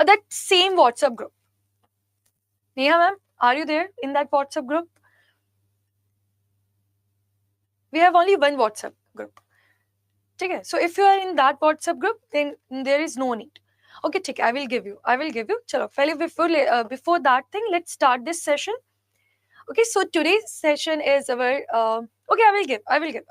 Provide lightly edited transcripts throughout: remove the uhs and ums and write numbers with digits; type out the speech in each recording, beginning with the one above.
that same WhatsApp group. Neha ma'am, are you there in that WhatsApp group? We have only one WhatsApp group. Okay, so if you are in that WhatsApp group, then there is no need. Okay, ठीक है, I will give you. चलो, पहले before that thing, let's start this session. Okay, so today's session is our, okay, I will give.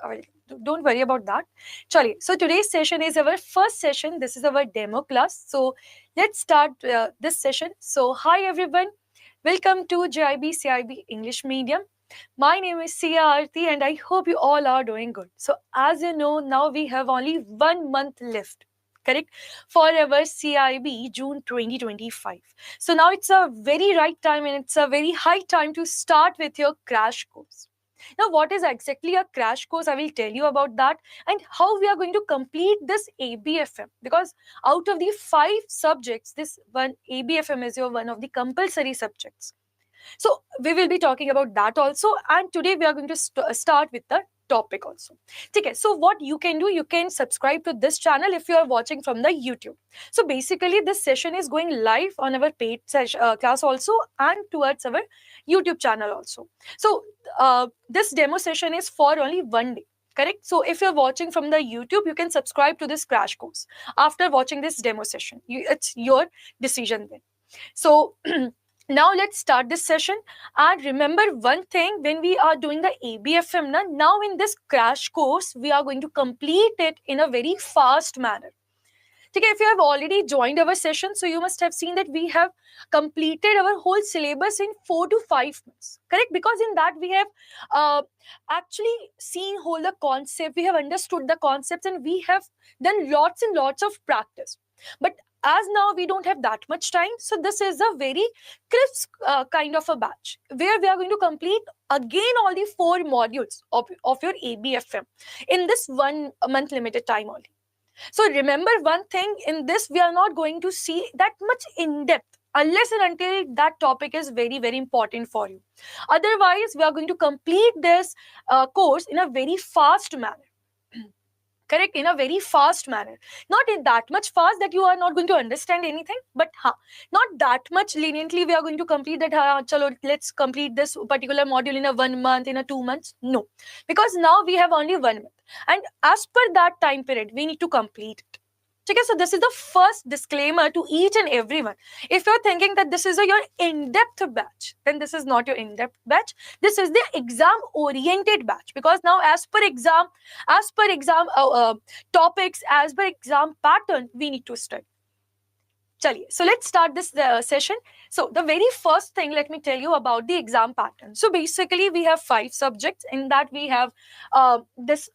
Don't worry about that. Chali, so today's session is our first session. This is our demo class. So let's start this session. So hi everyone, welcome to JAIIB CAIIB English Medium. My name is Aarti and I hope you all are doing good. So as you know, now we have only 1 month left, correct, for our CIB June 2025. So now it's a very right time and it's a very high time to start with your crash course. Now, what is exactly a crash course? I will tell you about that and how we are going to complete this ABFM. Because out of the 5 subjects, this one ABFM is your one of the compulsory subjects. So we will be talking about that also. And today we are going to start with the topic also. Okay, so what you can do, you can subscribe to this channel if you are watching from the YouTube. So basically this session is going live on our paid class also and towards our YouTube channel also. So this demo session is for only 1 day. Correct? So if you're watching from the YouTube, you can subscribe to this crash course after watching this demo session. It's your decision then. So now let's start this session. And remember one thing, when we are doing the ABFM, now in this crash course, we are going to complete it in a very fast manner. Okay, if you have already joined our session, so you must have seen that we have completed our whole syllabus in 4 to 5 months, correct? Because in that we have actually seen whole the concept, we have understood the concepts, and we have done lots and lots of practice. But as now we don't have that much time, so this is a very crisp kind of a batch where we are going to complete again all the 4 modules of your ABFM in this 1 month limited time only. So remember one thing, in this we are not going to see that much in depth unless and until that topic is very, very important for you. Otherwise, we are going to complete this course in a very fast manner. Correct, in a very fast manner, not in that much fast that you are not going to understand anything, but not that much leniently we are going to complete that. Chalo, let's complete this particular module in a 1 month, in a 2 months. No, because now we have only 1 month, and as per that time period we need to complete it. Okay, so this is the first disclaimer to each and everyone. If you're thinking that this is your in-depth batch, then this is not your in-depth batch. This is the exam-oriented batch, because now as per exam topics, as per exam pattern, we need to study. Chaliye, so let's start this session. So the very first thing, let me tell you about the exam pattern. So basically we have 5 subjects. In that we have this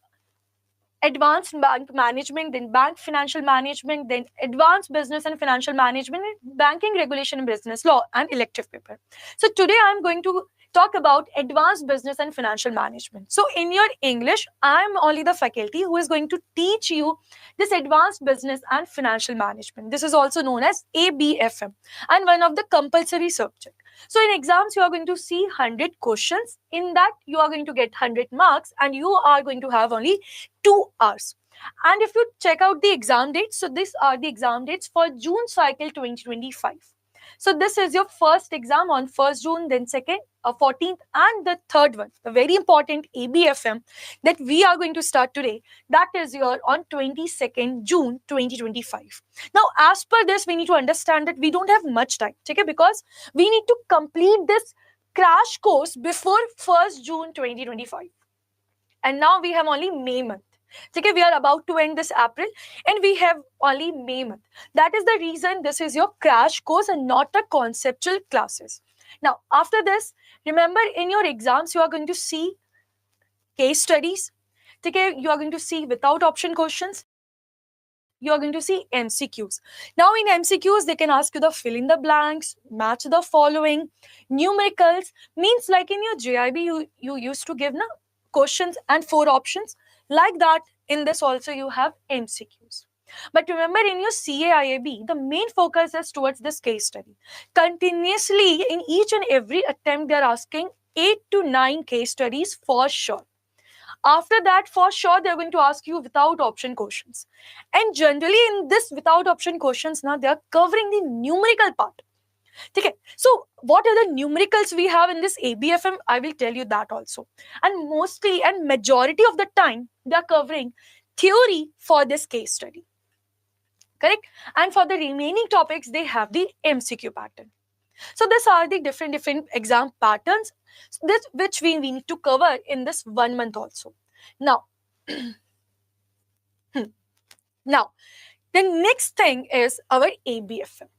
advanced bank management, then bank financial management, then advanced business and financial management, banking regulation and business law, and elective paper. So today I'm going to talk about advanced business and financial management. So in your English, I'm only the faculty who is going to teach you this advanced business and financial management. This is also known as ABFM and one of the compulsory subject. So in exams, you are going to see 100 questions. In that, you are going to get 100 marks and you are going to have only 2 hours. And if you check out the exam dates, so these are the exam dates for June cycle 2025. So this is your first exam on 1st June, then 2nd, 14th, and the third one, the very important ABFM that we are going to start today, that is your on 22nd June 2025. Now, as per this, we need to understand that we don't have much time, okay, because we need to complete this crash course before 1st June 2025. And now we have only May month. Okay, we are about to end this April and we have only May month. That is the reason this is your crash course and not the conceptual classes. Now, after this, remember in your exams, you are going to see case studies. Okay, you are going to see without option questions. You are going to see MCQs. Now in MCQs, they can ask you the fill in the blanks, match the following, numericals, means like in your JIB, you used to give questions and 4 options. Like that, in this also you have MCQs. But remember in your CAIIB, the main focus is towards this case study. Continuously in each and every attempt, they are asking 8 to 9 case studies for sure. After that, for sure, they're going to ask you without option questions. And generally in this without option questions, now they are covering the numerical part. Okay, so what are the numericals we have in this ABFM? I will tell you that also. And mostly and majority of the time, they are covering theory for this case study. Correct? And for the remaining topics, they have the MCQ pattern. So these are the different exam patterns which we need to cover in this 1 month also. Now, now the next thing is our ABFM.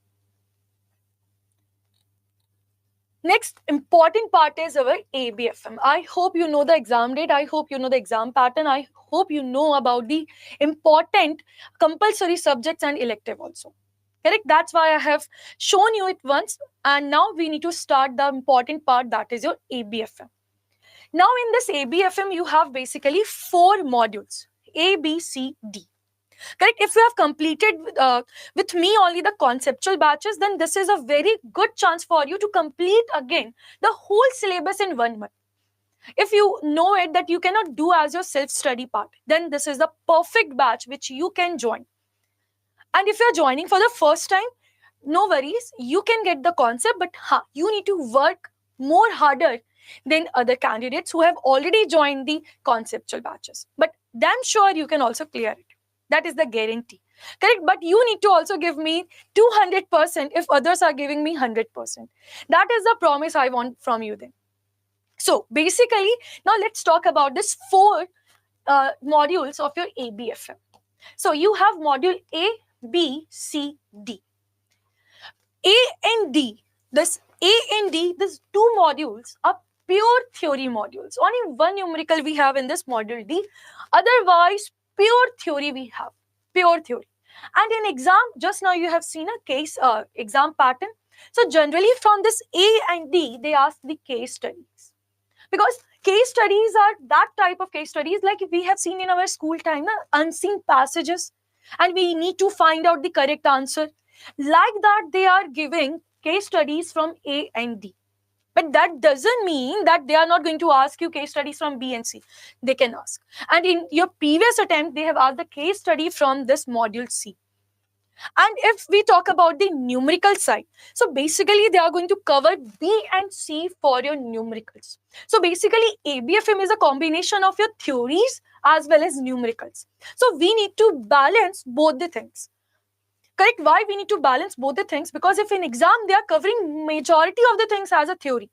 Next important part is our ABFM. I hope you know the exam date. I hope you know the exam pattern. I hope you know about the important compulsory subjects and elective also. Correct? That's why I have shown you it once. And now we need to start the important part, that is your ABFM. Now in this ABFM, you have basically 4 modules, A, B, C, D. Correct? If you have completed with me only the conceptual batches, then this is a very good chance for you to complete again the whole syllabus in 1 month. If you know it that you cannot do as your self-study part, then this is the perfect batch which you can join. And if you're joining for the first time, no worries, you can get the concept, but you need to work more harder than other candidates who have already joined the conceptual batches. But damn sure you can also clear it. That is the guarantee. Correct? But you need to also give me 200% if others are giving me 100%. That is the promise I want from you then. So basically, now let's talk about this 4 modules of your ABFM. So you have module A, B, C, D. A and D, these 2 modules are pure theory modules. Only 1 numerical we have in this module D. Otherwise, pure theory we have, pure theory. And in exam, just now you have seen a case exam pattern. So generally from this A and D, they ask the case studies. Because case studies are that type of case studies like we have seen in our school time, unseen passages. And we need to find out the correct answer. Like that, they are giving case studies from A and D. But that doesn't mean that they are not going to ask you case studies from B and C. They can ask. And in your previous attempt, they have asked the case study from this module C. And if we talk about the numerical side, so basically they are going to cover B and C for your numericals. So basically ABFM is a combination of your theories as well as numericals. So we need to balance both the things. Correct? Why we need to balance both the things? Because if in exam they are covering majority of the things as a theory,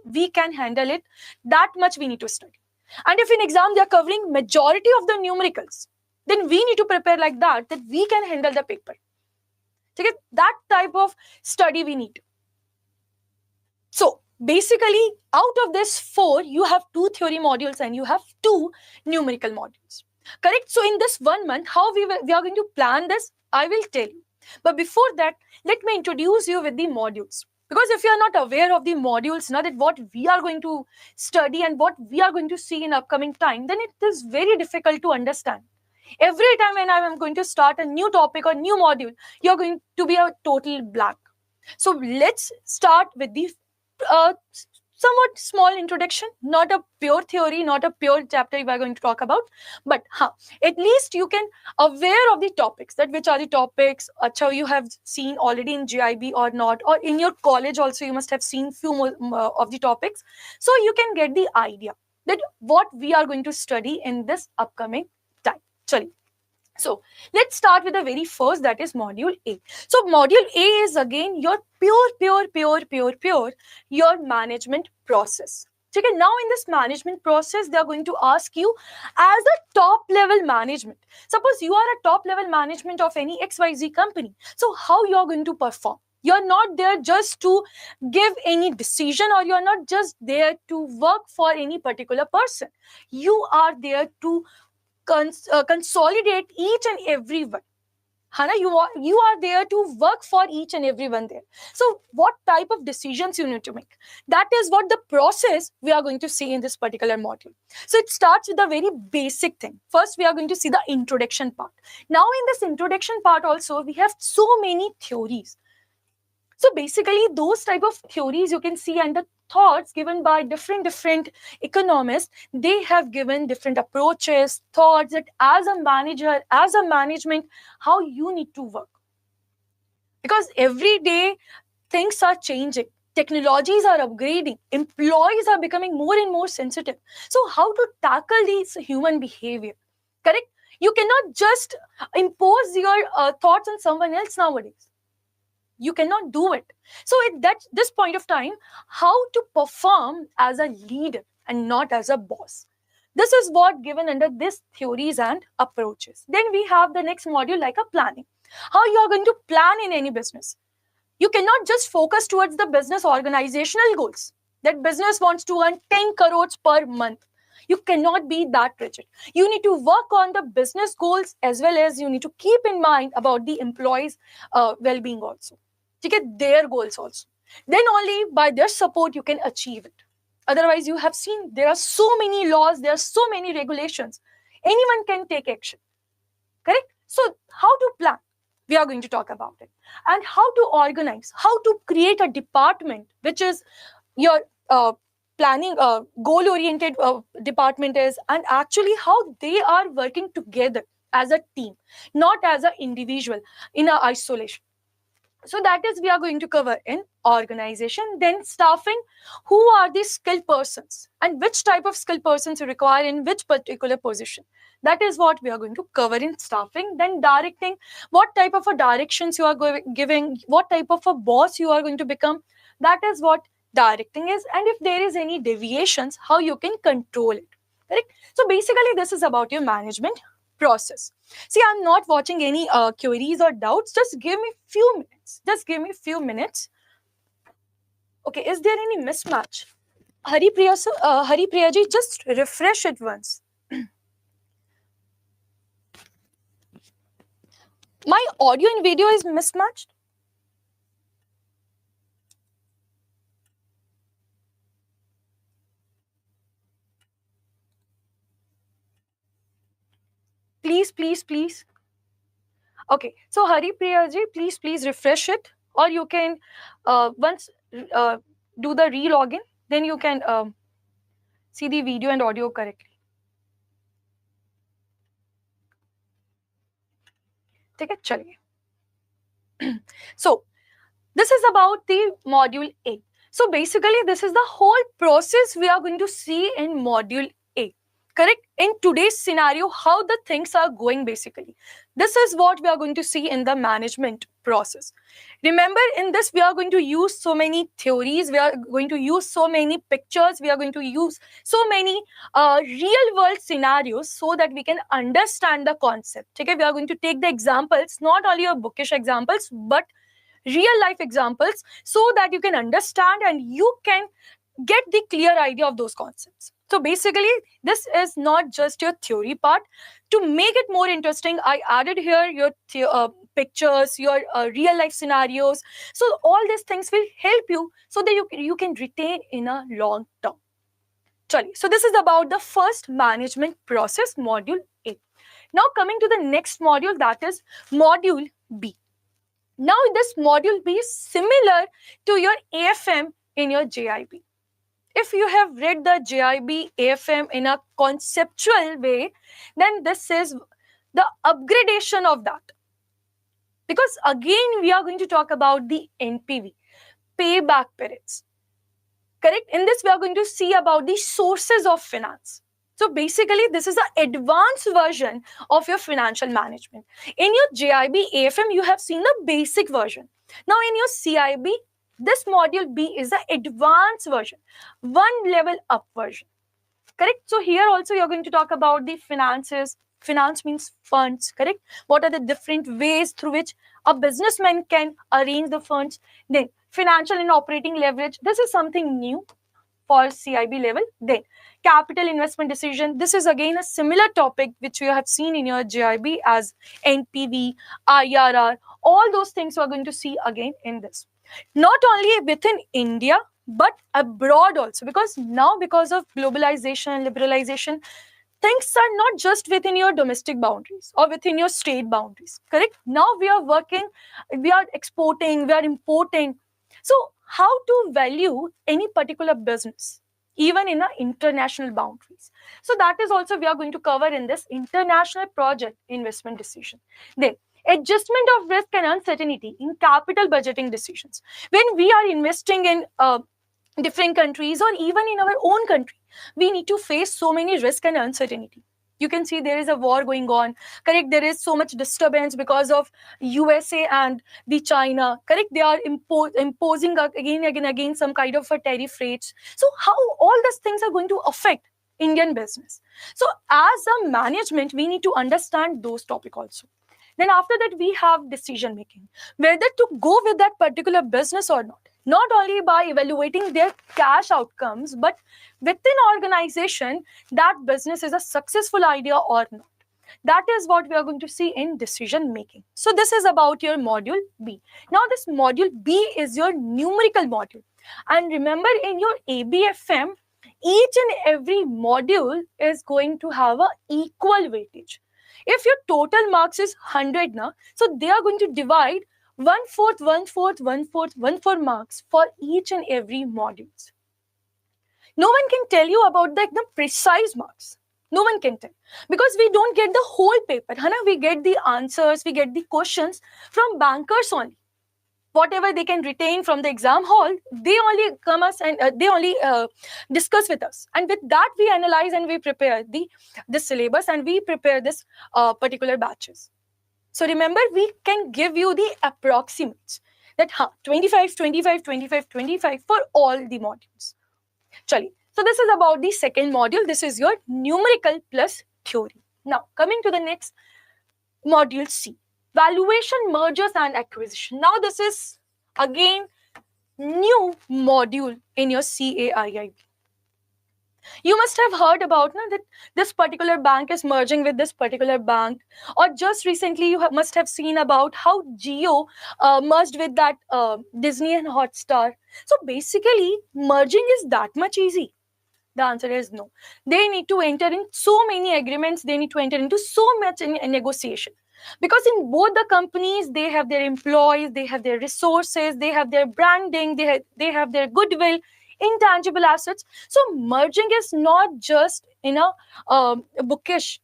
we can handle it. That much we need to study. And if in exam they are covering majority of the numericals, then we need to prepare like that we can handle the paper. Okay? That type of study we need. So basically out of this 4, you have 2 theory modules and you have 2 numerical modules. Correct? So in this 1 month, how we are going to plan this, I will tell you. But before that, let me introduce you with the modules. Because if you are not aware of the modules, now that what we are going to study and what we are going to see in upcoming time, then it is very difficult to understand. Every time when I am going to start a new topic or new module, you're going to be a total blank. So let's start with the somewhat small introduction, not a pure theory, not a pure chapter we are going to talk about, but at least you can aware of the topics, that which are the topics you have seen already in JAIIB or not, or in your college also you must have seen few more of the topics, so you can get the idea that what we are going to study in this upcoming time. So let's start with the very first, that is module A. So module A is again your pure your management process. Okay, now in this management process, they are going to ask you as a top level management. Suppose you are a top level management of any XYZ company. So how you are going to perform? You're not there just to give any decision, or you're not just there to work for any particular person. You are there to consolidate each and every one. You are there to work for each and every one there. So what type of decisions you need to make? That is what the process we are going to see in this particular module. So it starts with a very basic thing. First, we are going to see the introduction part. Now in this introduction part also, we have so many theories. So basically those type of theories you can see, and the thoughts given by different economists. They have given different approaches, thoughts that as a manager, as a management, how you need to work. Because every day things are changing, technologies are upgrading, employees are becoming more and more sensitive. So how to tackle these human behavior? Correct? You cannot just impose your thoughts on someone else nowadays. You cannot do it. So at this point of time, how to perform as a leader and not as a boss, this is what given under this theories and approaches. Then we have the next module like a planning. How you are going to plan in any business. You cannot just focus towards the business organizational goals. That business wants to earn 10 crores per month. You cannot be that rigid. You need to work on the business goals as well as you need to keep in mind about the employees' well-being also. To get their goals also. Then only by their support you can achieve it. Otherwise, you have seen there are so many laws, there are so many regulations. Anyone can take action. Correct? So how to plan? We are going to talk about it. And how to organize, how to create a department, which is your planning, goal-oriented department is, and actually how they are working together as a team, not as an individual in a isolation. So that is we are going to cover in organization. Then staffing, who are the skilled persons and which type of skilled persons you require in which particular position. That is what we are going to cover in staffing. Then directing, what type of a directions you are giving, what type of a boss you are going to become. That is what directing is. And if there is any deviations, how you can control it. Correct? So basically this is about your management process. See, I'm not watching any queries or doubts. Just give me few minutes. Just give me few minutes. Okay, is there any mismatch? Hari Priya ji, just refresh it once. My audio and video is mismatched. Please. Okay, so Hari Priya ji, please refresh it, or you can once do the re-login, then you can see the video and audio correctly. Take it, chaliye. So this is about the module A. So basically this is the whole process we are going to see in module A. Correct? In today's scenario, how the things are going basically. This is what we are going to see in the management process. Remember, in this, we are going to use so many theories. We are going to use so many pictures. We are going to use so many real world scenarios so that we can understand the concept. Okay? We are going to take the examples, not only your bookish examples, but real life examples so that you can understand and you can get the clear idea of those concepts. So basically, this is not just your theory part. To make it more interesting, I added here your pictures, your real life scenarios. So all these things will help you so that you can retain in a long term. So this is about the first management process, module A. Now coming to the next module, that is module B. Now this module B is similar to your AFM in your JAIIB. If you have read the JAIIB AFM in a conceptual way, then this is the upgradation of that. Because again, we are going to talk about the NPV, payback periods. Correct? In this, we are going to see about the sources of finance. So basically, this is the advanced version of your financial management. In your JAIIB AFM, you have seen the basic version. Now in your CIB, this module B is the advanced version, one level up version. Correct? So here also you're going to talk about the finances. Finance means funds, correct? What are the different ways through which a businessman can arrange the funds? Then financial and operating leverage. This is something new for CIB level. Then capital investment decision. This is again a similar topic which you have seen in your JIB as NPV, IRR. All those things we are going to see again in this. Not only within India, but abroad also. Because now, because of globalization and liberalization, things are not just within your domestic boundaries or within your state boundaries. Correct? Now we are working, we are exporting, we are importing. So how to value any particular business even in international boundaries? So that is also we are going to cover in this international project investment decision. Then adjustment of risk and uncertainty in capital budgeting decisions. When we are investing in different countries or even in our own country, we need to face so many risk and uncertainty. You can see there is a war going on, correct? There is so much disturbance because of USA and the China, correct? They are imposing again some kind of a tariff rates. So how all these things are going to affect Indian business? So as a management, we need to understand those topics also. Then after that, we have decision making, whether to go with that particular business or not only by evaluating their cash outcomes, but within organization, that business is a successful idea or not. That is what we are going to see in decision making. So this is about your module B. Now this module B is your numerical module. And remember, in your ABFM, each and every module is going to have an equal weightage. If your total marks is 100 now, so they are going to divide 1/4, 1/4, 1/4, 1/4 marks for each and every modules. No one can tell you about the precise marks. No one can tell, because we don't get the whole paper. We get the answers, we get the questions from bankers only. Whatever they can retain from the exam hall, they only come us and they only discuss with us. And with that, we analyze and we prepare the syllabus and we prepare this particular batches. So remember, we can give you the approximates that 25, 25, 25, 25 for all the modules. Chali. So this is about the second module. This is your numerical plus theory. Now coming to the next module C, valuation, mergers and acquisition. Now this is again new module in your CAIIB. You must have heard about that this particular bank is merging with this particular bank, or just recently you must have seen about how Jio merged with that Disney and Hotstar. So basically, merging is that much easy? The answer is no. They need to enter in so many agreements. They need to enter into so much in negotiation. Because in both the companies, they have their employees, they have their resources, they have their branding, they have their goodwill, intangible assets. So merging is not just in a bookish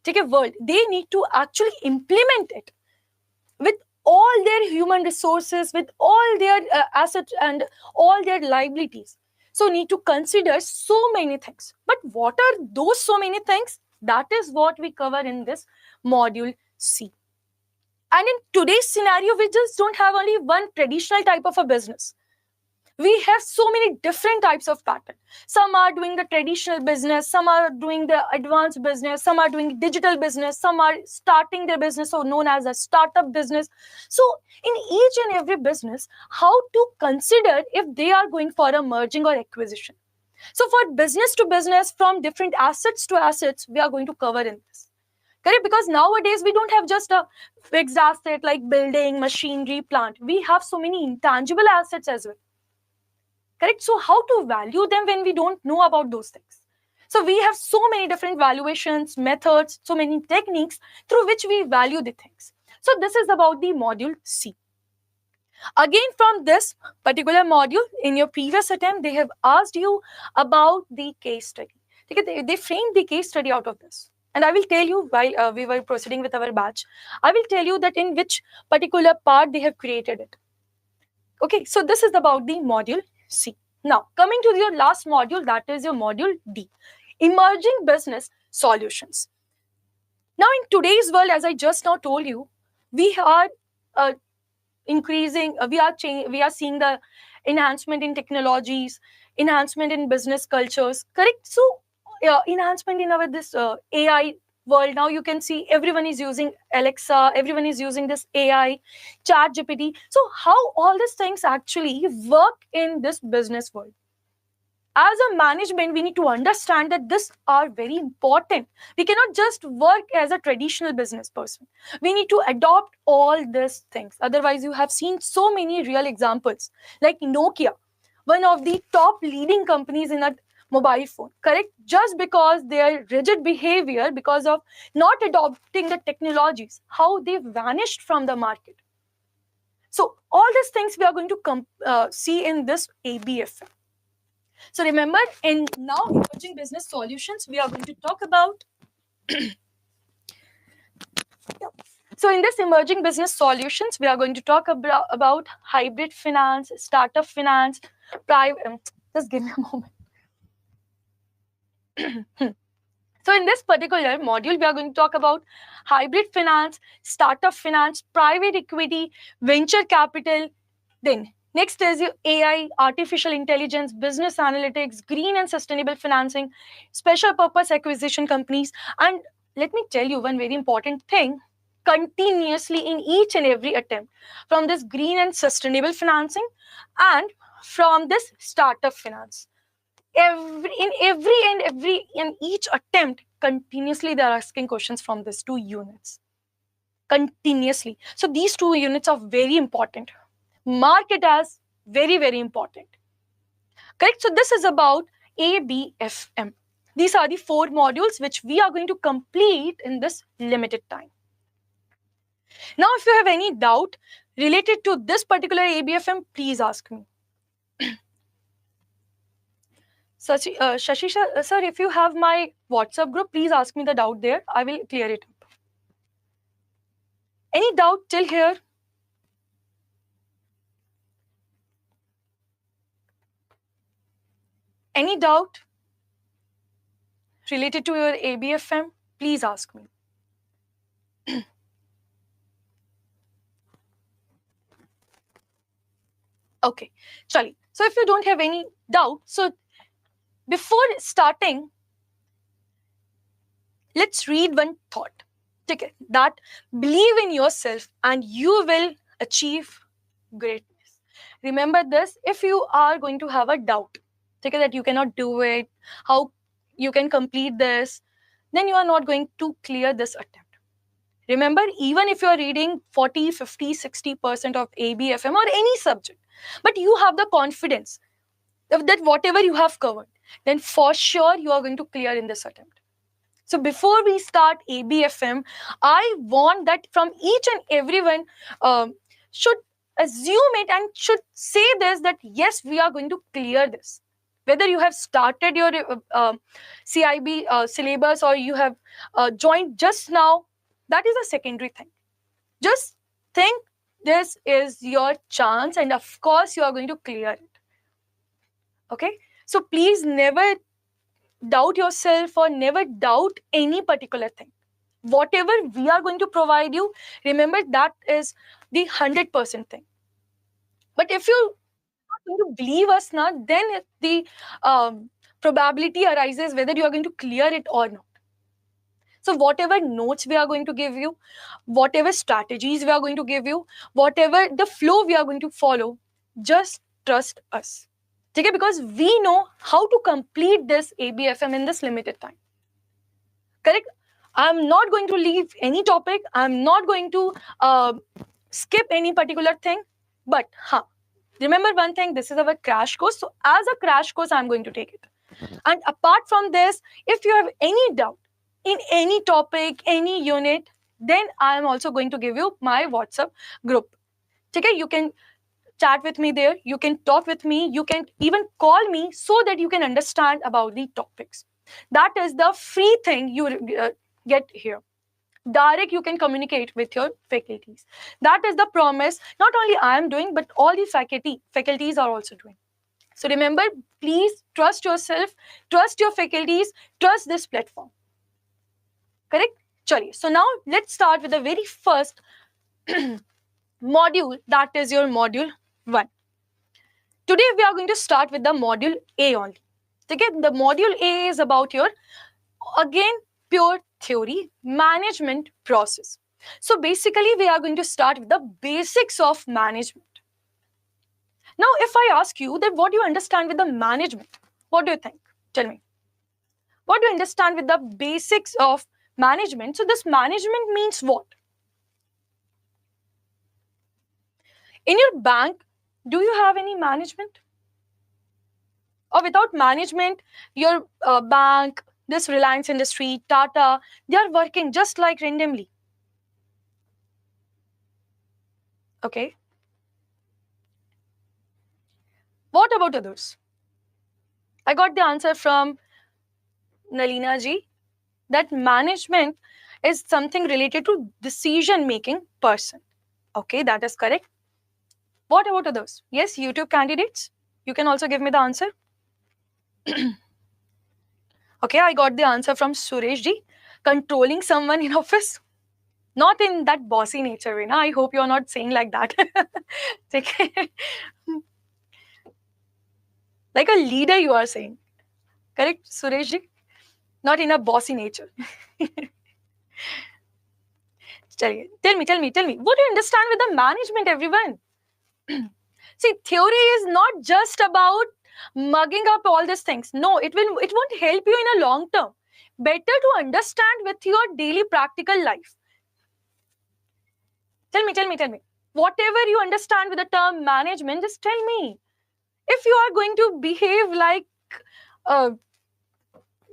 world. They need to actually implement it with all their human resources, with all their assets and all their liabilities. So need to consider so many things. But what are those so many things? That is what we cover in this module C. And in today's scenario, we just don't have only one traditional type of a business. We have so many different types of pattern. Some are doing the traditional business, some are doing the advanced business, some are doing digital business, some are starting their business or known as a startup business. So in each and every business, how to consider if they are going for a merging or acquisition. So for business to business, from different assets to assets, we are going to cover in this. Correct? Because nowadays we don't have just a fixed asset like building, machinery, plant. We have so many intangible assets as well. Correct? So how to value them when we don't know about those things? So we have so many different valuations, methods, so many techniques through which we value the things. So this is about the module C. Again, from this particular module, in your previous attempt, they have asked you about the case study. They framed the case study out of this. And I will tell you while we were proceeding with our batch, I will tell you that in which particular part they have created it. Okay, so this is about the module C. Now, coming to your last module, that is your module D, emerging business solutions. Now, in today's world, as I just now told you, we are increasing, we are seeing the enhancement in technologies, enhancement in business cultures, correct? So, enhancement in our this AI world. Now you can see everyone is using Alexa, everyone is using this AI, chat GPT. So how all these things actually work in this business world? As a management, we need to understand that these are very important. We cannot just work as a traditional business person. We need to adopt all these things. Otherwise, you have seen so many real examples like Nokia, one of the top leading companies in that mobile phone, correct? Just because their rigid behavior, because of not adopting the technologies, how they vanished from the market. So all these things we are going to see in this ABFM. So remember, in now emerging business solutions, we are going to talk about. So in this emerging business solutions, we are going to talk about hybrid finance, startup finance, private. Just give me a moment. So in this particular module, we are going to talk about hybrid finance, startup finance, private equity, venture capital. Then next is your AI, artificial intelligence, business analytics, green and sustainable financing, special purpose acquisition companies. And let me tell you one very important thing. Continuously in each and every attempt from this green and sustainable financing and from this startup finance, in each attempt, continuously they are asking questions from these two units continuously. So these two units are very important. Mark it as very, very important. Correct? So this is about ABFM. These are the 4 modules which we are going to complete in this limited time. Now, if you have any doubt related to this particular ABFM, please ask me. Shashi sir, if you have my WhatsApp group, please ask me the doubt there. I will clear it up. Any doubt till here? Any doubt related to your ABFM? Please ask me. Okay, Chali. So if you don't have any doubt, so before starting, let's read one thought. Okay, that believe in yourself and you will achieve greatness. Remember this, if you are going to have a doubt, okay, that you cannot do it, how you can complete this, then you are not going to clear this attempt. Remember, even if you are reading 40, 50, 60% of ABFM or any subject, but you have the confidence that whatever you have covered, then for sure you are going to clear in this attempt. So before we start ABFM, I want that from each and everyone should assume it and should say this, that yes, we are going to clear this. Whether you have started your CIB syllabus or you have joined just now, that is a secondary thing. Just think this is your chance and of course you are going to clear it. Okay, so please never doubt yourself or never doubt any particular thing. Whatever we are going to provide you, remember that is the 100% thing. But if you are going to believe us not, then the probability arises whether you are going to clear it or not. So whatever notes we are going to give you, whatever strategies we are going to give you, whatever the flow we are going to follow, just trust us. Okay, because we know how to complete this ABFM in this limited time. Correct? I'm not going to leave any topic. I'm not going to skip any particular thing. But remember one thing, this is our crash course. So as a crash course, I'm going to take it. And apart from this, if you have any doubt in any topic, any unit, then I am also going to give you my WhatsApp group. Okay, you can chat with me there, you can talk with me, you can even call me so that you can understand about the topics. That is the free thing you get here. Direct you can communicate with your faculties. That is the promise not only I am doing, but all the faculties are also doing. So remember, please trust yourself, trust your faculties, trust this platform. Correct? Chaliye. So now let's start with the very first module, that is your module 1. Today we are going to start with the module A only. Okay, the module A is about your, again, pure theory, management process. So basically we are going to start with the basics of management. Now if I ask you that what do you understand with the management, what do you think? Tell me. What do you understand with the basics of management? So this management means what? In your bank, do you have any management? Or without management, your bank, this Reliance Industry, Tata, they are working just like randomly. Okay. What about others? I got the answer from Nalina ji that management is something related to decision making person. Okay, that is correct. What about others? Yes, YouTube candidates. You can also give me the answer. Okay, I got the answer from Suresh ji. Controlling someone in office. Not in that bossy nature, Veena. I hope you're not saying like that. Like a leader, you are saying. Correct, Suresh ji? Not in a bossy nature. Tell me. What do you understand with the management, everyone? See, theory is not just about mugging up all these things. No, it won't help you in a long term. Better to understand with your daily practical life. Tell me. Whatever you understand with the term management, just tell me. If you are going to behave like,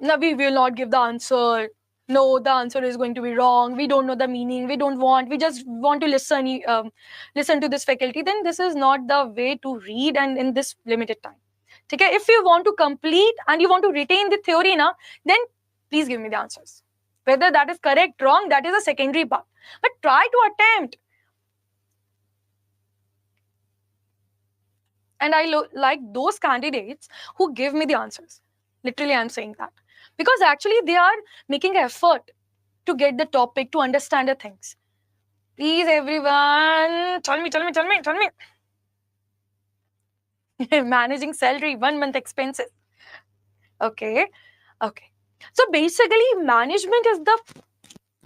no, we will not give the answer. No, the answer is going to be wrong. We don't know the meaning. We just want to listen to this faculty. Then this is not the way to read and in this limited time. Okay? If you want to complete and you want to retain the theory now, then please give me the answers. Whether that is correct, wrong, that is a secondary part. But try to attempt. And I like those candidates who give me the answers. Literally, I'm saying that. Because actually, they are making effort to get the topic, to understand the things. Please, everyone, tell me. Managing salary, 1 month expenses. Okay. So basically, management is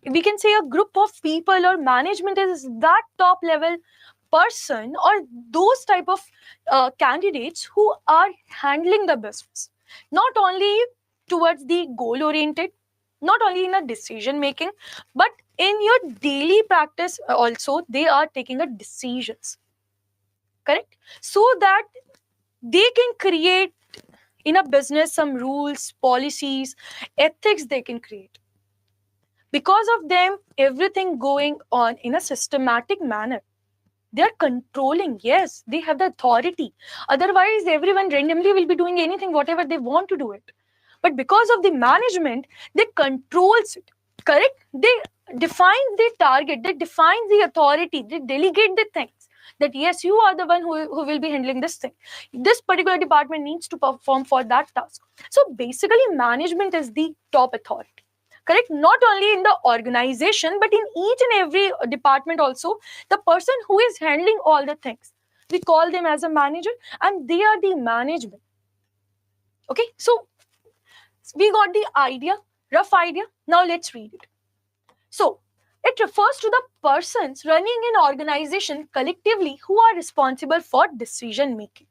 we can say a group of people, or management is that top level person or those type of candidates who are handling the business, not only towards the goal oriented, not only in a decision making, but in your daily practice also they are taking a decisions, correct, so that they can create in a business some rules, policies, ethics they can create. Because of them, everything going on in a systematic manner. They're controlling, yes, they have the authority. Otherwise, everyone randomly will be doing anything, whatever they want to do it. But because of the management, they controls it, correct? They define the target, they define the authority, they delegate the things. That yes, you are the one who will be handling this thing. This particular department needs to perform for that task. So basically, management is the top authority. Correct? Not only in the organization, but in each and every department also, the person who is handling all the things. We call them as a manager, and they are the management. Okay, so we got the idea, rough idea. Now let's read it. So it refers to the persons running an organization collectively who are responsible for decision making.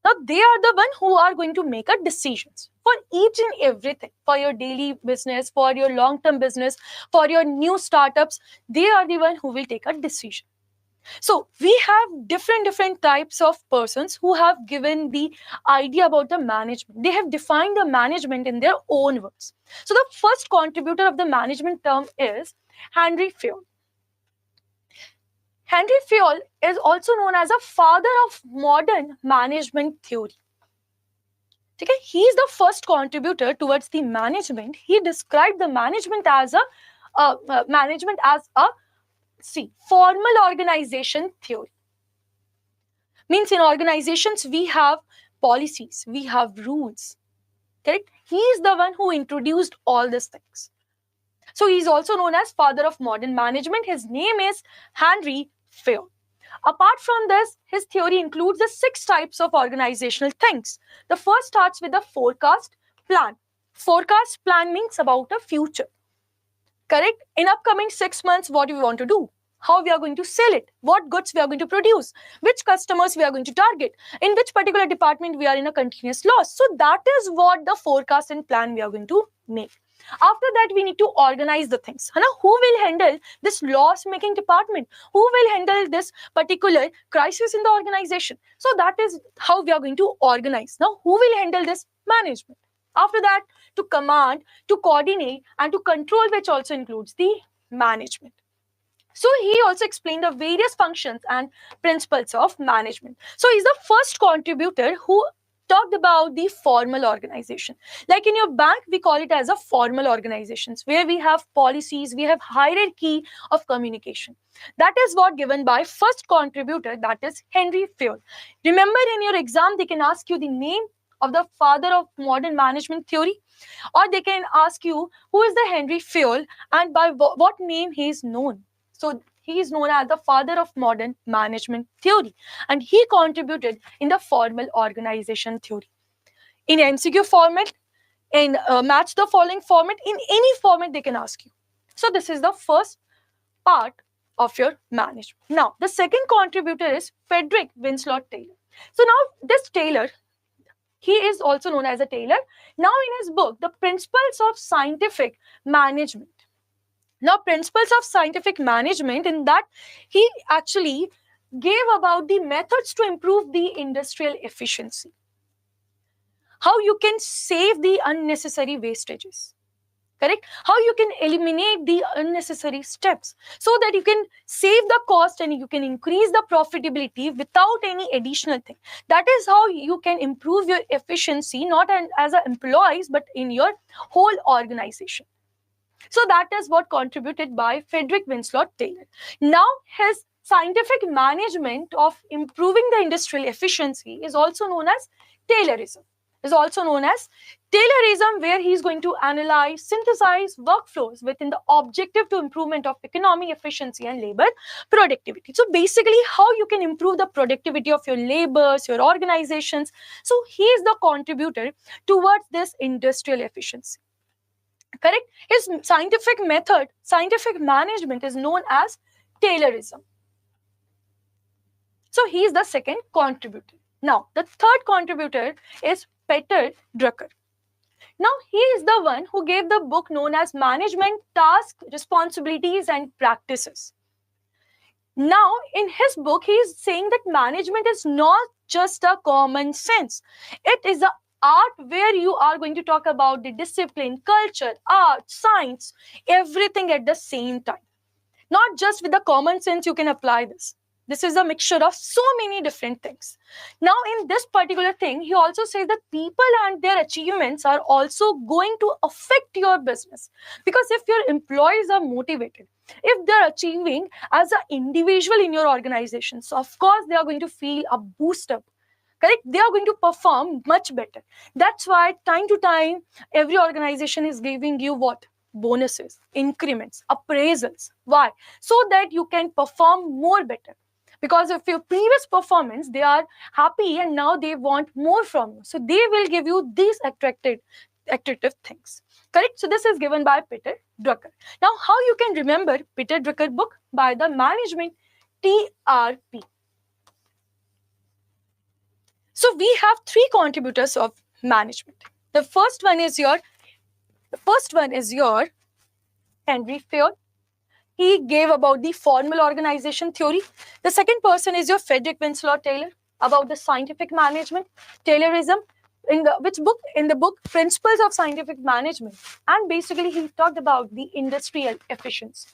Now, they are the one who are going to make a decisions for each and everything, for your daily business, for your long-term business, for your new startups. They are the one who will take a decision. So we have different types of persons who have given the idea about the management. They have defined the management in their own words. So the first contributor of the management term is Henry Fayol. Henry Fayol is also known as a father of modern management theory. Okay? He is the first contributor towards the management. He described the management as a formal organization theory. Means in organizations we have policies, we have rules. Correct? He is the one who introduced all these things. So he is also known as father of modern management. His name is Henry Fayol. Apart from this, his theory includes the 6 types of organizational things. The first starts with the forecast plan. Forecast plan means about a future. Correct? In upcoming 6 months, what do we want to do? How we are going to sell it? What goods we are going to produce? Which customers we are going to target? In which particular department we are in a continuous loss? So that is what the forecast and plan we are going to make. After that, we need to organize the things. Who will handle this loss-making department? Who will handle this particular crisis in the organization? So that is how we are going to organize. Now, who will handle this? Management. After that, to command, to coordinate, and to control, which also includes the management. So he also explained the various functions and principles of management. So he's the first contributor who talked about the formal organization. Like in your bank, we call it as a formal organizations where we have policies, we have hierarchy of communication. That is what given by first contributor, that is Henry Fayol. Remember in your exam, they can ask you the name of the father of modern management theory, or they can ask you who is the Henry Fayol and by what name he is known. So he is known as the father of modern management theory, and he contributed in the formal organization theory. In MCQ format, in match the following format, in any format they can ask you. So this is the first part of your management. Now, the second contributor is Frederick Winslow Taylor. So now this Taylor, he is also known as a Taylor. Now in his book, The Principles of Scientific Management. Now, principles of scientific management, in that he actually gave about the methods to improve the industrial efficiency. How you can save the unnecessary wastages, correct? How you can eliminate the unnecessary steps so that you can save the cost and you can increase the profitability without any additional thing. That is how you can improve your efficiency, not as an employees, but in your whole organization. So that is what contributed by Frederick Winslow Taylor. Now his scientific management of improving the industrial efficiency is also known as Taylorism. Where he is going to analyze, synthesize workflows within the objective to improvement of economic efficiency and labor productivity. So basically how you can improve the productivity of your labors, your organizations. So he is the contributor towards this industrial efficiency. Correct? His scientific method, scientific management is known as Taylorism. So he is the second contributor. Now, the third contributor is Peter Drucker. Now, he is the one who gave the book known as Management, Tasks, Responsibilities and Practices. Now, in his book, he is saying that management is not just a common sense. It is a art where you are going to talk about the discipline, culture, art, science, everything at the same time. Not just with the common sense you can apply this. This is a mixture of so many different things. Now, in this particular thing, he also says that people and their achievements are also going to affect your business. Because if your employees are motivated, if they're achieving as an individual in your organization, so of course they are going to feel a boost up. Correct? They are going to perform much better. That's why time to time, every organization is giving you what? Bonuses, increments, appraisals. Why? So that you can perform more better. Because of your previous performance, they are happy and now they want more from you. So they will give you these attractive things. Correct? So this is given by Peter Drucker. Now, how you can remember Peter Drucker book? By the management TRP. So we have three contributors of management. The first one is your Henry Fayol. He gave about the formal organization theory. The second person is your Frederick Winslow Taylor, about the scientific management, Taylorism. In the book Principles of Scientific Management. And basically he talked about the industrial efficiency.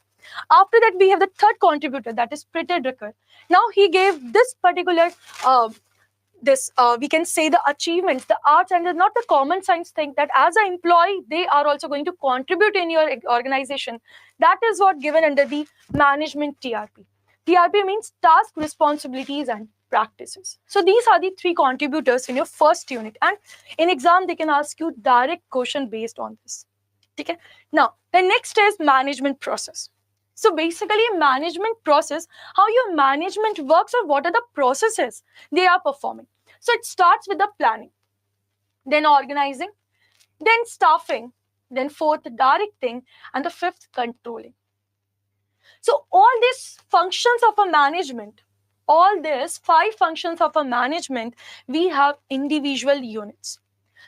After that, we have the third contributor, that is Peter Drucker. Now he gave this particular we can say the achievements, the arts, and not the common science thing, that as an employee, they are also going to contribute in your organization. That is what given under the management TRP. TRP means task, responsibilities, and practices. So these are the three contributors in your first unit. And in exam, they can ask you direct question based on this. Okay? Now, the next is management process. So basically, management process, how your management works or what are the processes they are performing. So it starts with the planning, then organizing, then staffing, then fourth, directing, and the fifth, controlling. So all these functions of a management, all these 5 functions of a management, we have individual units.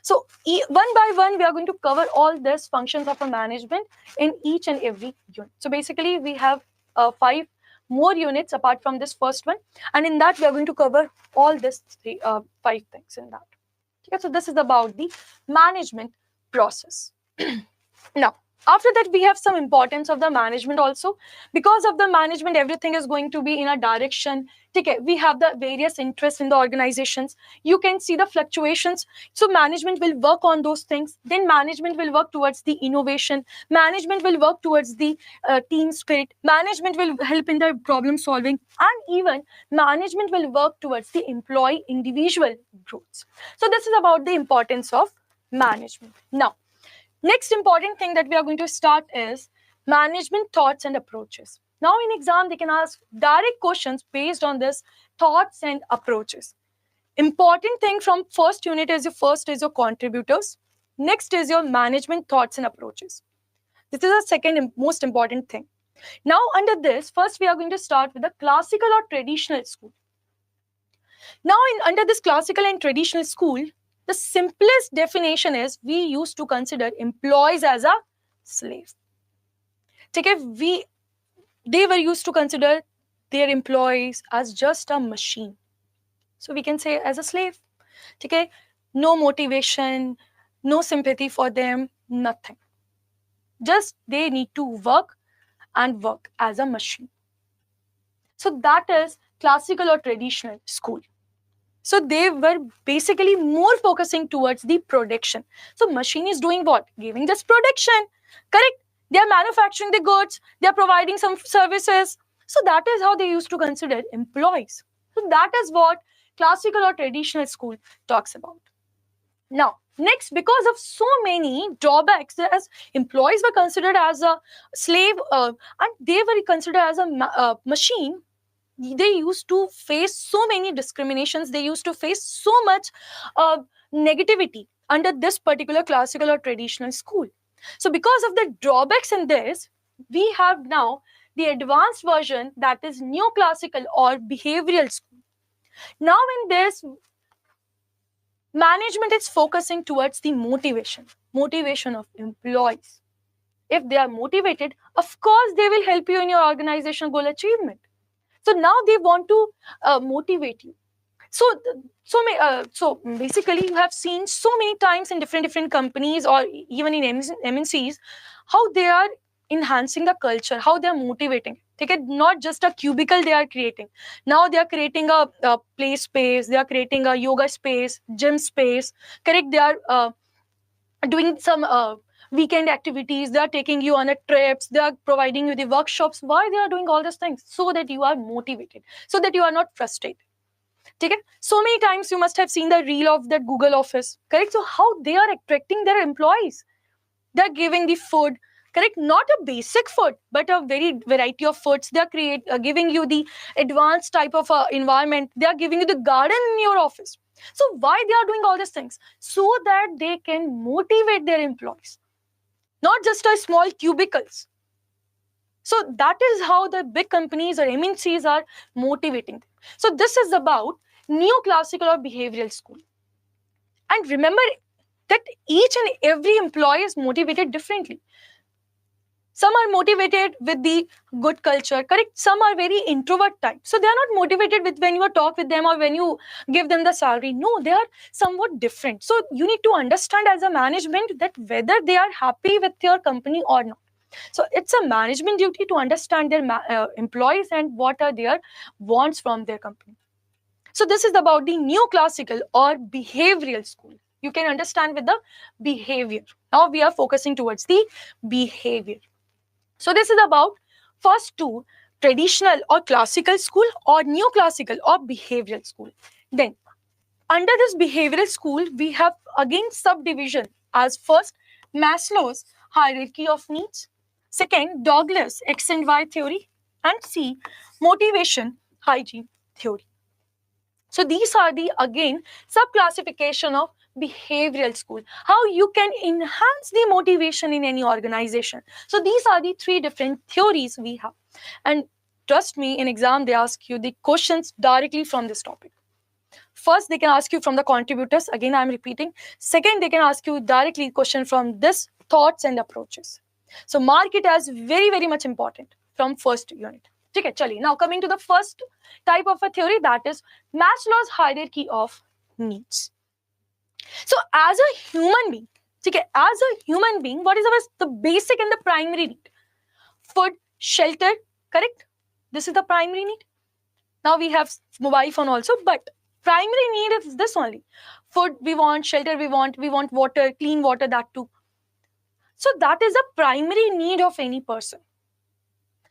So one by one, we are going to cover all these functions of a management in each and every unit. So basically, we have 5 more units apart from this first one. And in that, we are going to cover all these 5 things in that. Okay, so this is about the management process. Now, After that, we have some importance of the management also. Because of the management, everything is going to be in a direction. Okay, we have the various interests in the organizations. You can see the fluctuations. So management will work on those things. Then management will work towards the innovation. Management will work towards the team spirit. Management will help in the problem solving. And even management will work towards the employee individual growth. So this is about the importance of management. Now, next important thing that we are going to start is management thoughts and approaches. Now in exam, they can ask direct questions based on this thoughts and approaches. Important thing from first unit is your contributors. Next is your management thoughts and approaches. This is the second most important thing. Now under this, first we are going to start with the classical or traditional school. Now under this classical and traditional school, the simplest definition is we used to consider employees as a slave. They were used to consider their employees as just a machine. So we can say as a slave. Okay? No motivation, no sympathy for them, nothing. Just they need to work and work as a machine. So that is classical or traditional school. So they were basically more focusing towards the production. So machine is doing what? Giving this production, correct? They are manufacturing the goods, they are providing some services. So that is how they used to consider employees. So that is what classical or traditional school talks about. Now, next, because of so many drawbacks, as employees were considered as a slave and they were considered as a machine, they used to face so many discriminations. They used to face so much negativity under this particular classical or traditional school. So because of the drawbacks in this, we have now the advanced version, that is neoclassical or behavioral school. Now in this, management is focusing towards the motivation of employees. If they are motivated, of course they will help you in your organizational goal achievement. So now they want to motivate you. So basically, you have seen so many times in different companies or even in MNCs, how they are enhancing the culture, how they are motivating. Take it, not just a cubicle they are creating. Now they are creating a play space, they are creating a yoga space, gym space. Correct? They are doing some weekend activities, they are taking you on a trips, they are providing you the workshops. Why they are doing all these things? So that you are motivated, so that you are not frustrated. Okay? So many times you must have seen the reel of that Google office, correct? So how they are attracting their employees? They're giving the food, correct? Not a basic food, but a very variety of foods. They're giving you the advanced type of environment. They are giving you the garden in your office. So why they are doing all these things? So that they can motivate their employees, not just a small cubicles. So that is how the big companies or MNCs are motivating them. So this is about neoclassical or behavioral school. And remember that each and every employee is motivated differently. Some are motivated with the good culture, correct? Some are very introvert type. So they are not motivated with when you talk with them or when you give them the salary. No, they are somewhat different. So you need to understand as a management that whether they are happy with your company or not. So it's a management duty to understand their employees and what are their wants from their company. So this is about the neoclassical or behavioral school. You can understand with the behavior. Now we are focusing towards the behavior. So this is about first two, traditional or classical school or neoclassical or behavioral school. Then under this behavioral school, we have again subdivision as first Maslow's hierarchy of needs, second Douglas X and Y theory, and C motivation hygiene theory. So these are the again subclassification of behavioral school, how you can enhance the motivation in any organization. So these are the three different theories we have, and trust me, in exam they ask you the questions directly from this topic. First, they can ask you from the contributors, again I'm repeating. Second, they can ask you directly question from this thoughts and approaches. So mark it as very much important from first unit. Okay, chali. Now coming to the first type of a theory, that is Maslow's hierarchy of needs. So as a human being, Okay, as a human being, what is the basic and the primary need? Food, shelter, correct? This is the primary need. Now we have mobile phone also, but primary need is this only. Food we want, shelter we want water, clean water, that too. So that is a primary need of any person.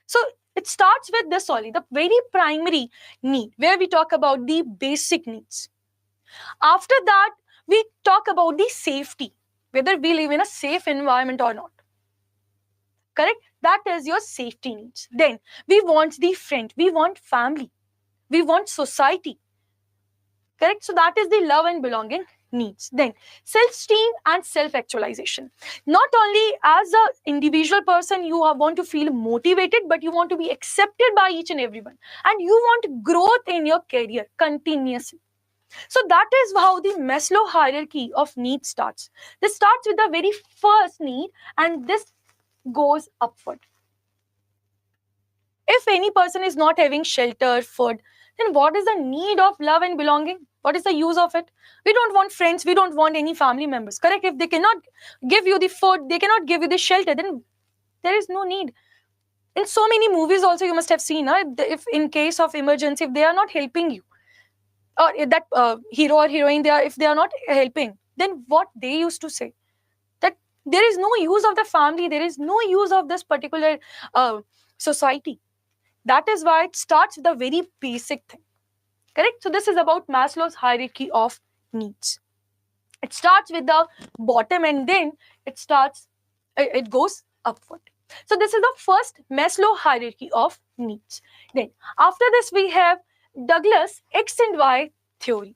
So it starts with this only, the very primary need, where we talk about the basic needs. After that, we talk about the safety, whether we live in a safe environment or not. Correct? That is your safety needs. Then we want the friend, we want family, we want society. Correct? So that is the love and belonging needs. Then self-esteem and self-actualization. Not only as an individual person you want to feel motivated, but you want to be accepted by each and everyone, and you want growth in your career continuously. So that is how the Maslow hierarchy of needs starts. This starts with the very first need, and this goes upward. If any person is not having shelter, food, then what is the need of love and belonging? What is the use of it? We don't want friends, we don't want any family members, correct? If they cannot give you the food, they cannot give you the shelter, then there is no need. In so many movies also you must have seen, if in case of emergency, if they are not helping you, or if that hero or heroine, if they are not helping, then what they used to say, that there is no use of the family, there is no use of this particular society. That is why it starts with a very basic thing. Correct? So this is about Maslow's hierarchy of needs. It starts with the bottom, and then it goes upward. So this is the first Maslow hierarchy of needs. Then after this we have Douglas X and Y theory.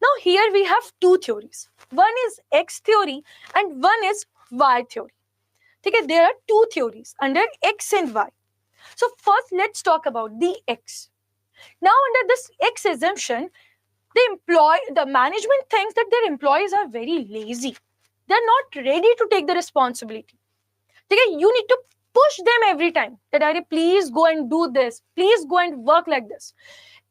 Now here we have two theories. One is X theory and one is Y theory. Okay, there are two theories under X and Y. So first, let's talk about the X. Now, under this X assumption, the management thinks that their employees are very lazy. They're not ready to take the responsibility. Okay, you need to push them every time that, please go and do this. Please go and work like this.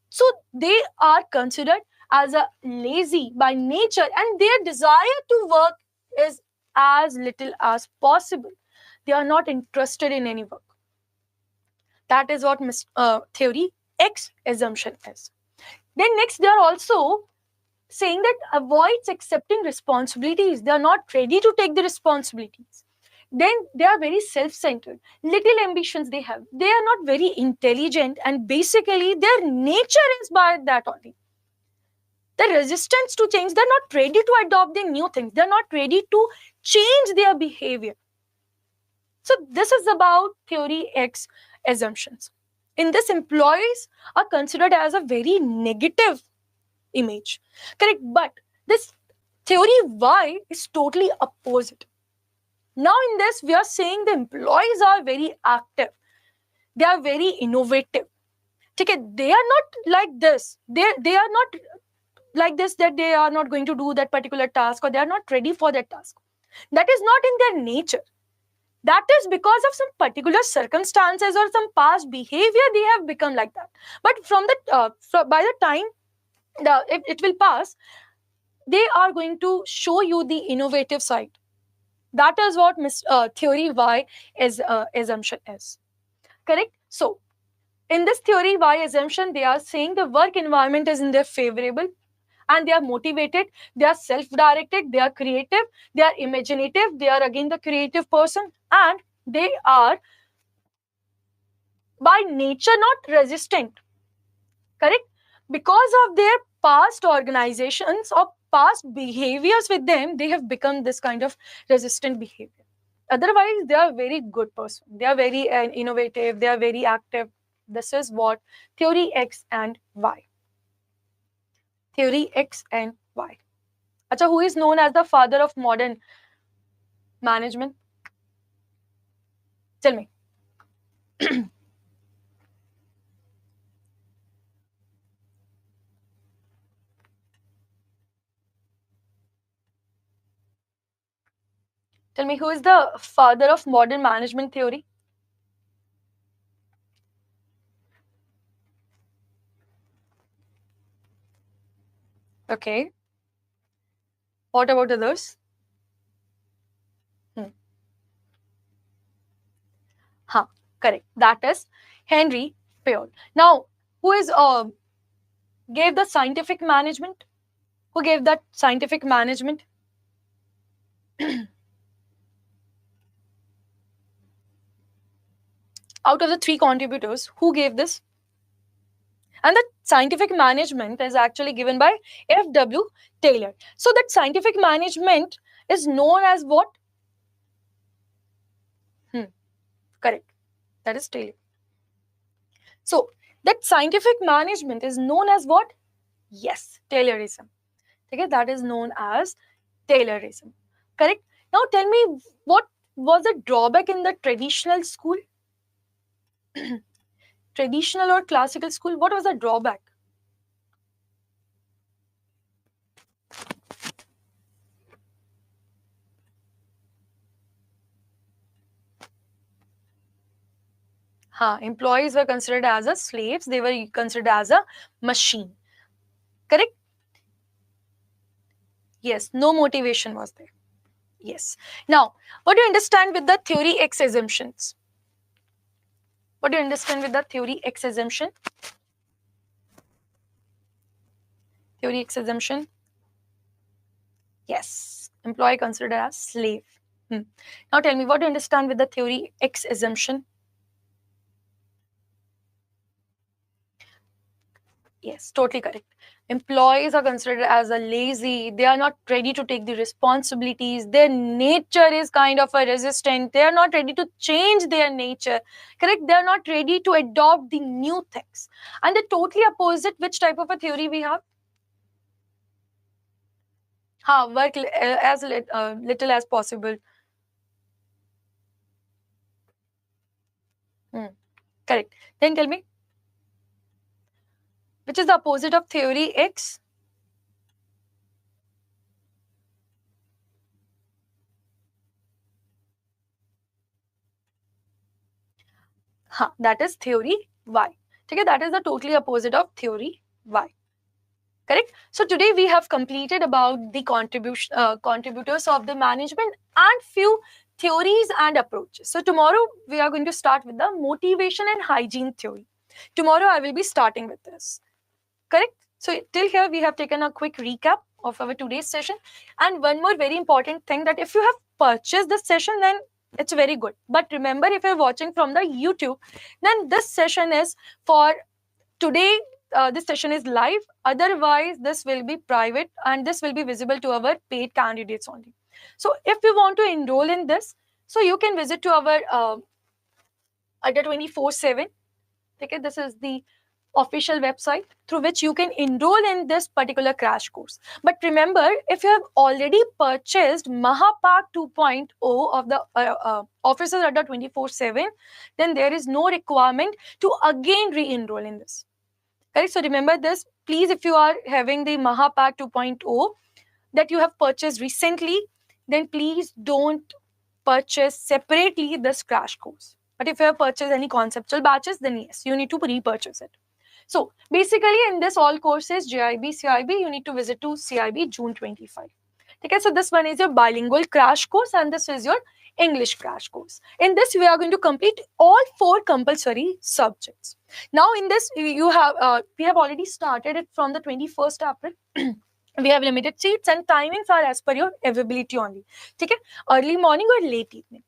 So they are considered as a lazy by nature, and their desire to work is as little as possible. They are not interested in any work. That is what theory X assumption is. Then next, they are also saying that avoids accepting responsibilities. They are not ready to take the responsibilities. Then they are very self-centered. Little ambitions they have. They are not very intelligent, and basically their nature is by that only. The resistance to change, they're not ready to adopt the new things. They're not ready to change their behavior. So this is about theory X assumptions. In this, employees are considered as a very negative image. Correct? But this theory Y is totally opposite. Now in this, we are saying the employees are very active. They are very innovative. Okay, they are not like this. They are not like this, that they are not going to do that particular task, or they are not ready for that task. That is not in their nature. That is because of some particular circumstances or some past behavior, they have become like that. But by the time it will pass, they are going to show you the innovative side. That is what theory Y is assumption is. Correct? So in this theory Y assumption, they are saying the work environment is in their favorable, and they are motivated, they are self-directed, they are creative, they are imaginative, they are again the creative person, and they are by nature not resistant. Correct? Because of their past organizations or past behaviors with them, they have become this kind of resistant behavior. Otherwise, they are very good person. They are very innovative, they are very active. This is what theory X and Y. Theory X and Y. Acha, who is known as the father of modern management? Tell me. Tell me, who is the father of modern management theory? Okay. What about others? Correct. That is Henry Peole. Now, who is gave the scientific management? Who gave that scientific management? Out of the three contributors, who gave this? And the scientific management is actually given by F.W. Taylor. So that scientific management is known as what? Correct. That is Taylor. So that scientific management is known as what? Yes, Taylorism. Okay, that is known as Taylorism. Correct. Now tell me, what was the drawback in the traditional school? Traditional or classical school, what was the drawback? Employees were considered as a slaves, they were considered as a machine. Correct? Yes, no motivation was there. Yes. Now, what do you understand with the theory X assumptions? What do you understand with the theory X assumption? Theory X assumption? Yes. Employee considered as slave. Now tell me, what do you understand with the theory X assumption? Yes, totally correct. Employees are considered as a lazy. They are not ready to take the responsibilities. Their nature is kind of a resistant. They are not ready to change their nature. Correct? They are not ready to adopt the new things. And the totally opposite, which type of a theory we have? Work as little as possible. Correct. Then tell me, which is the opposite of theory X? That is theory Y. Okay, that is the totally opposite of theory Y. Correct? So today we have completed about the contributors of the management and few theories and approaches. So tomorrow we are going to start with the motivation and hygiene theory. Tomorrow I will be starting with this. Correct? So till here we have taken a quick recap of our today's session. And one more very important thing, that if you have purchased the session, then it's very good. But remember, if you're watching from the YouTube, then this session is for today. This session is live. Otherwise, this will be private and this will be visible to our paid candidates only. So if you want to enroll in this, so you can visit to our Adda 24/7. Okay, this is the official website through which you can enroll in this particular crash course. But remember, if you have already purchased Mahapak 2.0 of the Officers Adda 24/7, then there is no requirement to again re-enroll in this. Correct? So remember this, please, if you are having the Mahapak 2.0 that you have purchased recently, then please don't purchase separately this crash course. But if you have purchased any conceptual batches, then yes, you need to repurchase it. So basically in this all courses, JAIIB, CAIIB, you need to visit to CAIIB June 25. Okay, so this one is your bilingual crash course and this is your English crash course. In this, we are going to complete all 4 compulsory subjects. Now in this, you have we have already started it from the 21st April. We have limited seats and timings are as per your availability only. Okay, early morning or late evening.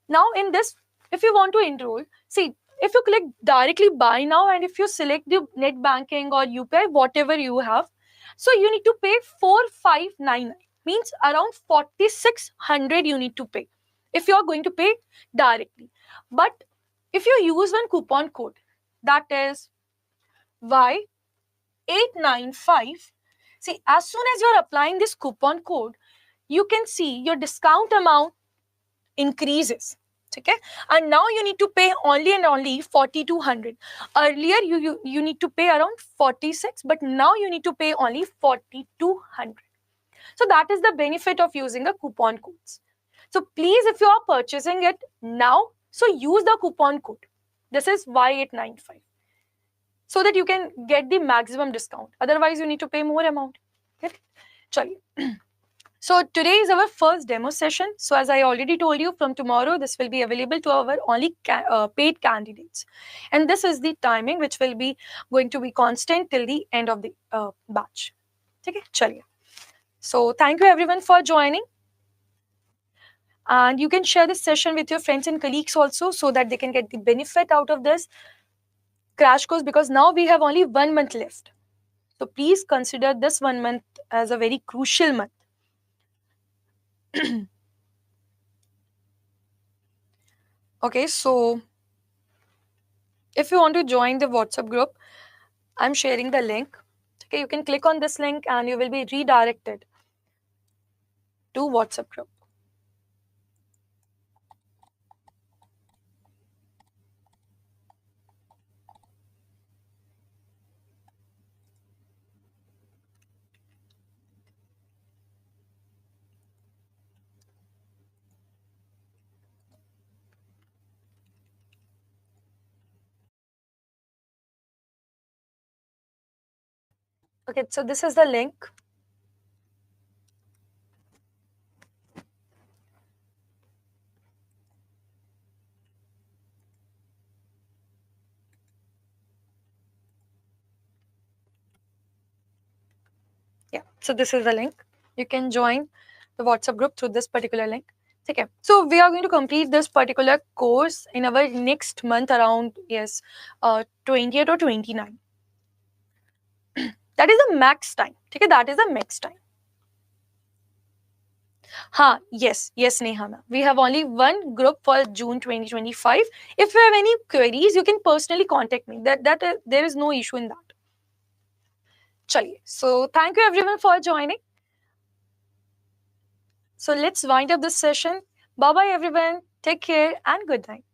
Now in this, if you want to enroll, see, if you click directly buy now and if you select the net banking or UPI, whatever you have, so you need to pay 4599, means around 4600 you need to pay if you are going to pay directly. But if you use one coupon code, that is Y895, see, as soon as you are applying this coupon code, you can see your discount amount increases. Okay, and now you need to pay only and only 4200. Earlier you need to pay around 46, but now you need to pay only 4200. So that is the benefit of using the coupon codes. So please, if you are purchasing it now, so use the coupon code. This is Y895, so that you can get the maximum discount. Otherwise you need to pay more amount. Okay, chaliye. So today is our first demo session. So as I already told you, from tomorrow this will be available to our only paid candidates, and this is the timing which will be going to be constant till the end of the batch. Okay, chaliye. So thank you everyone for joining, and you can share this session with your friends and colleagues also, so that they can get the benefit out of this crash course, because now we have only 1 month left. So please consider this 1 month as a very crucial month. Okay, so if you want to join the WhatsApp group, I'm sharing the link. Okay, you can click on this link and you will be redirected to WhatsApp group. Okay, so this is the link. Yeah, so this is the link. You can join the WhatsApp group through this particular link. Okay, so we are going to complete this particular course in our next month around, yes, 20th or 29. That is the max time. Okay, that is the max time. Yes, Neha ma'am. We have only one group for June 2025. If you have any queries, you can personally contact me. There is no issue in that. Chaliye. So thank you everyone for joining. So let's wind up this session. Bye bye everyone. Take care and good night.